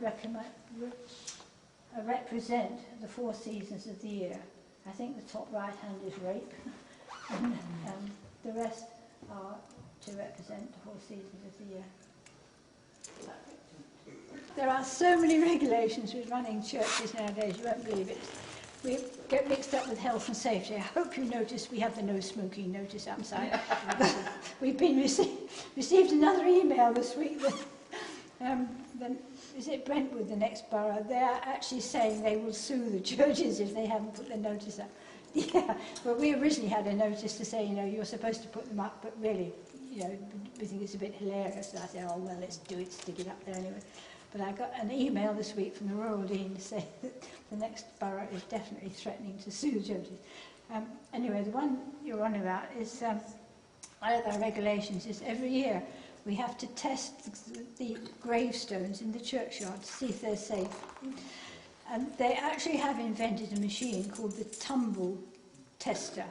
[SPEAKER 1] represent the 4 seasons of the year. I think the top right hand is rape, and the rest are to represent the 4 seasons of the year. There are so many regulations with running churches nowadays, you won't believe it. We get mixed up with health and safety. I hope you noticed we have the no smoking notice outside. We've been received another email this week that, is it Brentwood, the next borough? They're actually saying they will sue the churches if they haven't put the notice up. Yeah, well, we originally had a notice to say, you know, you're supposed to put them up, but really, you know, we think it's a bit hilarious. So I said, oh, well, let's do it, stick it up there anyway. But I got an email this week from the Rural Dean to say that the next borough is definitely threatening to sue the churches. Anyway, the one you're on about is, one of our regulations is every year we have to test the gravestones in the churchyard to see if they're safe. And they actually have invented a machine called the tumble tester,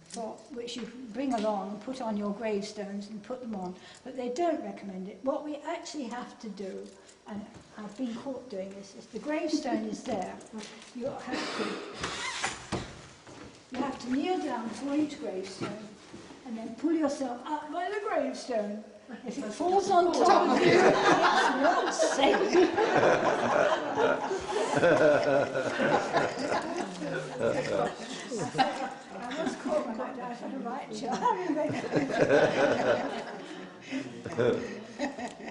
[SPEAKER 1] for which you bring along and put on your gravestones and put them on. But they don't recommend it. What we actually have to do, and I've been caught doing this, is the gravestone is there. You have to kneel down for each gravestone and then pull yourself up by the gravestone. If it falls on top of you, it's not safe. I was caught when I died for the right job.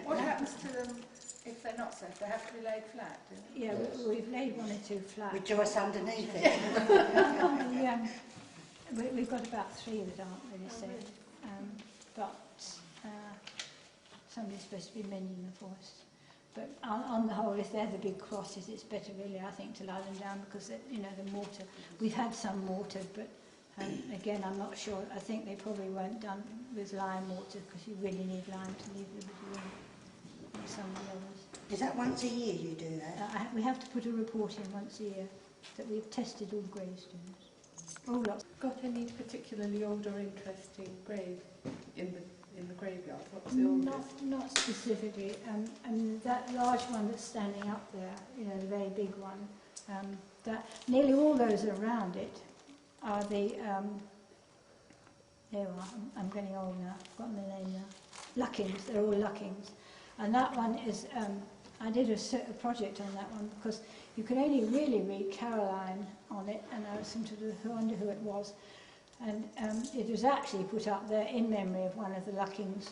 [SPEAKER 2] What happens to them if they're not safe? They have to be laid flat, do they?
[SPEAKER 1] Yeah, we've laid one or two flat.
[SPEAKER 4] With Joyce underneath it.
[SPEAKER 1] We've got about 3 that aren't really safe. But somebody's supposed to be mending them for us. But on the whole, if they're the big crosses, it's better really, I think, to lie them down because, you know, the mortar, we've had some mortar, but again, I'm not sure. I think they probably weren't done with lime mortar because you really need lime to leave the room. Like some of the others.
[SPEAKER 4] Is that once a year you do that?
[SPEAKER 1] We have to put a report in once a year that we've tested all gravestones. All lots.
[SPEAKER 2] Got any particularly old or interesting grave in the graveyard? What's the oldest?
[SPEAKER 1] Not specifically. And that large one that's standing up there, you know, the very big one, that nearly all those around it are the, there you are, I'm getting old now, I've forgotten the name now, Luckings, they're all Luckings. And that one is, I did a project on that one because you could only really read Caroline on it, and I was thinking to wonder who it was. And it was actually put up there in memory of one of the Luckings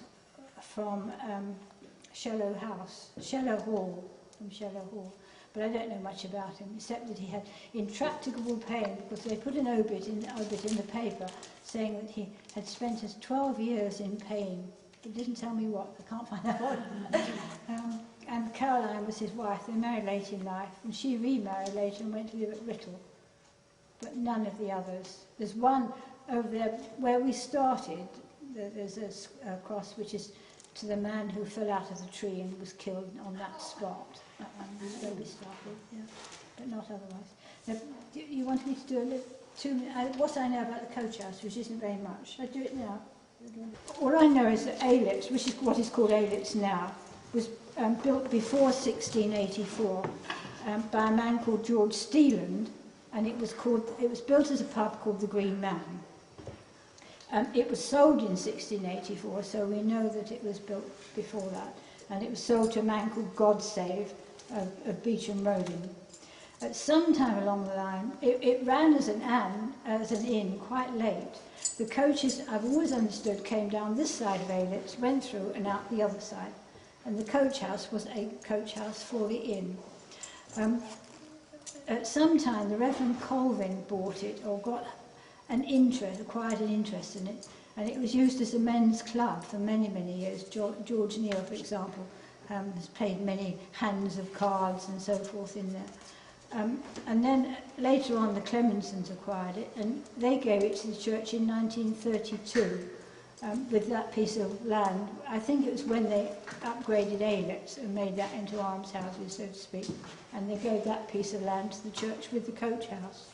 [SPEAKER 1] from Shellow Hall, from Shellow Hall. But I don't know much about him, except that he had intractable pain because they put an obit in the paper saying that he had spent his 12 years in pain. It didn't tell me what, I can't find out what. And Caroline was his wife. They married late in life, and she remarried later and went to live at Writtle. But none of the others. There's one over there where we started. There's a cross which is to the man who fell out of the tree and was killed on that spot. That one was where we started, yeah, but not otherwise. Now, you wanted me to do a little 2 minutes. What I know about the coach house, which isn't very much. Should I do it now? All I know is that Aylitz, which is what is called Aylitz now, was built before 1684 by a man called George Steeland, and it was built as a pub called the Green Man. It was sold in 1684, so we know that it was built before that, and it was sold to a man called Godsave of Beecham Roding. At some time along the line, it ran as an inn quite late. The coaches, I've always understood, came down this side of Aylitz, went through and out the other side. And the coach house was a coach house for the inn. At some time, the Reverend Colvin bought it or acquired an interest in it, and it was used as a men's club for many, many years. George Neal, for example, has played many hands of cards and so forth in there. And then later on, the Clemensons acquired it, and they gave it to the church in 1932 with that piece of land. I think it was when they upgraded Aylitz and made that into almshouses, so to speak, and they gave that piece of land to the church with the coach house.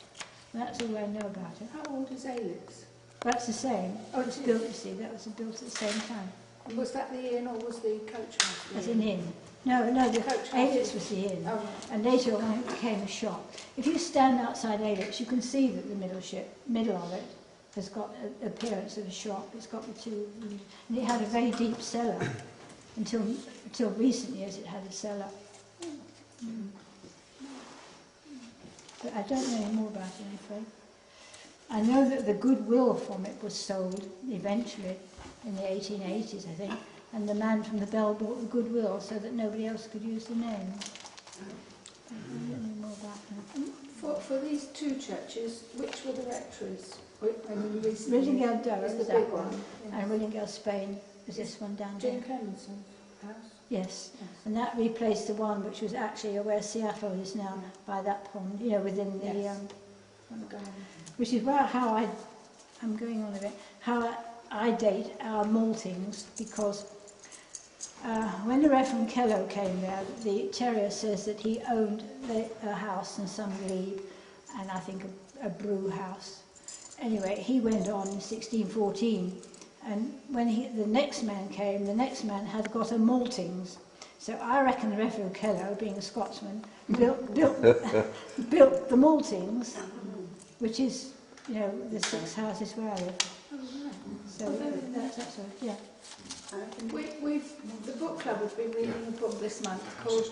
[SPEAKER 1] And that's all I know about it.
[SPEAKER 2] How old is Aylitz?
[SPEAKER 1] That's the same. Oh, it's built, you see, that was built at the same time.
[SPEAKER 2] And was that the inn or was the coach house the
[SPEAKER 1] As
[SPEAKER 2] inn?
[SPEAKER 1] an inn. No, the
[SPEAKER 2] coach house.
[SPEAKER 1] Aylitz was the inn,
[SPEAKER 2] Oh, right.
[SPEAKER 1] and later on it became a shop. If you stand outside Aylitz, you can see that the middle of it has got an appearance of a shop. It's got the two, and it had a very deep cellar. Until recent years it had a cellar. But I don't know any more about it, I'm afraid. I know that the goodwill from it was sold eventually in the 1880s, I think, and the man from the bell bought the goodwill so that nobody else could use the name. I don't know any more about that.
[SPEAKER 2] For these two churches, which were the rectories?
[SPEAKER 1] Willingale Durham
[SPEAKER 2] is
[SPEAKER 1] is
[SPEAKER 2] the
[SPEAKER 1] that
[SPEAKER 2] big
[SPEAKER 1] one,
[SPEAKER 2] one,
[SPEAKER 1] and Willingale Spain is this one down
[SPEAKER 2] Jim
[SPEAKER 1] here.
[SPEAKER 2] Clemenson's house.
[SPEAKER 1] Yes, and that replaced the one which was actually where Seattle is now, by that pond, you know, within the,
[SPEAKER 2] Yes. On the garden.
[SPEAKER 1] which is how I'm going on a bit, how I date our maltings, because when the Reverend Kello came there, the terrier says that he owned a house and some glebe, and I think a brew house. Anyway, he went on in 1614, and when the next man came, the next man had got a maltings. So I reckon the Reverend Kello, being a Scotsman, built the maltings, which is, you know, the 6 houses where I live. So that's right, yeah.
[SPEAKER 2] The book club has been reading a book this month called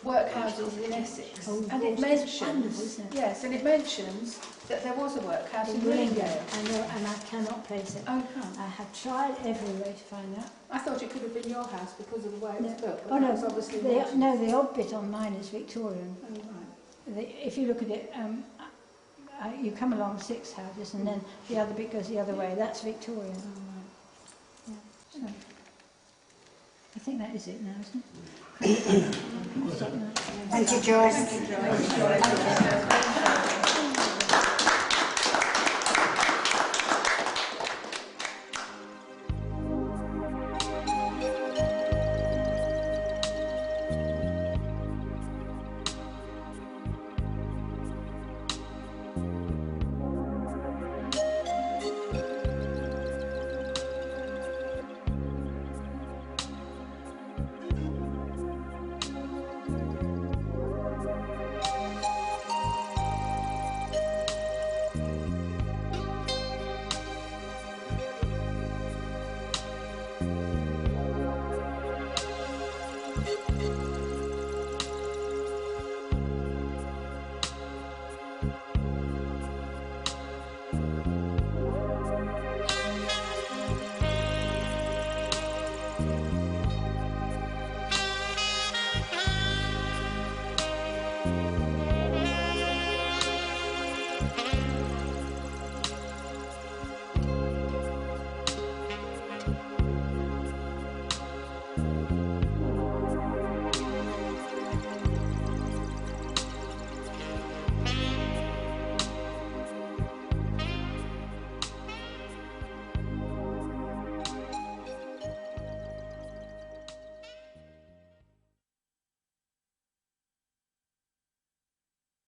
[SPEAKER 2] Workhouses in Essex,
[SPEAKER 1] Oh,
[SPEAKER 2] and it
[SPEAKER 1] gosh, it's wonderful,
[SPEAKER 2] mentions
[SPEAKER 1] isn't it?
[SPEAKER 2] yes, and it mentions that there was a workhouse in
[SPEAKER 1] Willingale.
[SPEAKER 2] Willingale.
[SPEAKER 1] I know, and I cannot place it.
[SPEAKER 2] Oh, you can't?
[SPEAKER 1] I have tried every way to find that.
[SPEAKER 2] I thought it could have been your house because of the way it was
[SPEAKER 1] No.
[SPEAKER 2] built.
[SPEAKER 1] Oh no,
[SPEAKER 2] It's obviously
[SPEAKER 1] the odd bit on mine is Victorian.
[SPEAKER 2] Oh, right.
[SPEAKER 1] If you look at it, you come along 6 houses and then the other bit goes the other way. That's Victorian. Yeah. So, I think that is it now, isn't it?
[SPEAKER 4] Thank you, Joyce.
[SPEAKER 2] Thank you, Joyce.